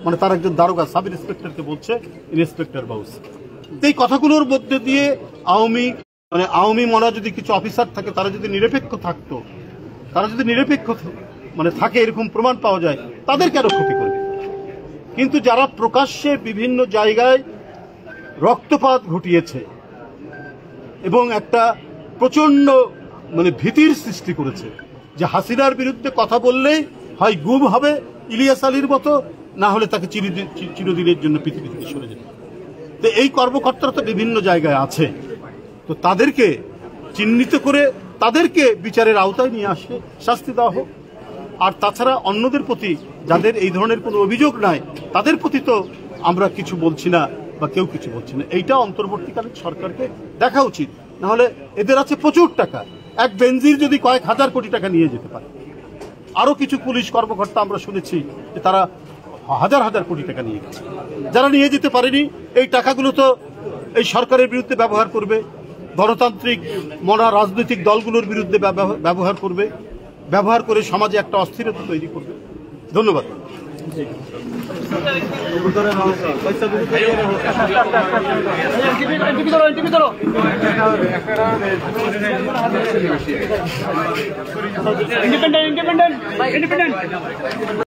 মানে তার একজন দারোগা সাব ইন্সপেক্টরকে বলছে ইন্সপেক্টর বাউস। এই কথাগুলোর মধ্যে দিয়ে আওয়ামী মনা যদি কিছু অফিসার থাকে তারা যদি নিরপেক্ষ থাকতো, তারা যদি নিরপেক্ষ মানে থাকে এরকম প্রমাণ পাওয়া যায়, তাদের কেন ক্ষতি করবে? কিন্তু যারা প্রকাশ্যে বিভিন্ন জায়গায় রক্তপাত ঘটিয়েছে এবং একটা প্রচন্ড মানে ভীতির সৃষ্টি করেছে যে হাসিনার বিরুদ্ধে কথা বললেই হয় গুম হবে ইলিয়াস আলীর মতো, না হলে তাকে চিরদিনের জন্য পৃথিবী থেকে সরে যেতে। তো এই কর্মকর্তারা তো বিভিন্ন জায়গায় আছে, তো তাদেরকে চিহ্নিত করে তাদেরকে বিচারের আওতায় নিয়ে আসে শাস্তি দেওয়া হোক। আর তাছাড়া অন্যদের প্রতি যাদের এই ধরনের কোনো অভিযোগ নাই তাদের প্রতি তো আমরা কিছু বলছি না বা কেউ কিছু বলছি না। এইটা অন্তর্বর্তীকালীন সরকারকে দেখা উচিত। নাহলে এদের আছে প্রচুর টাকা, এক বেনজির যদি কয়েক হাজার কোটি টাকা নিয়ে যেতে পারে। আরো কিছু পুলিশ কর্মকর্তা আমরা শুনেছি যে তারা হাজার হাজার কোটি টাকা নিয়ে গেছে। যারা নিয়ে যেতে পারেনি এই টাকাগুলো তো এই সরকারের বিরুদ্ধে ব্যবহার করবে, গণতান্ত্রিক মনা রাজনৈতিক দলগুলোর বিরুদ্ধে ব্যবহার করবে, ব্যবহার করে সমাজে একটা অস্থিরতা তৈরি করবে। ধন্যবাদ। ইন্ডিপেন্ডেন্ট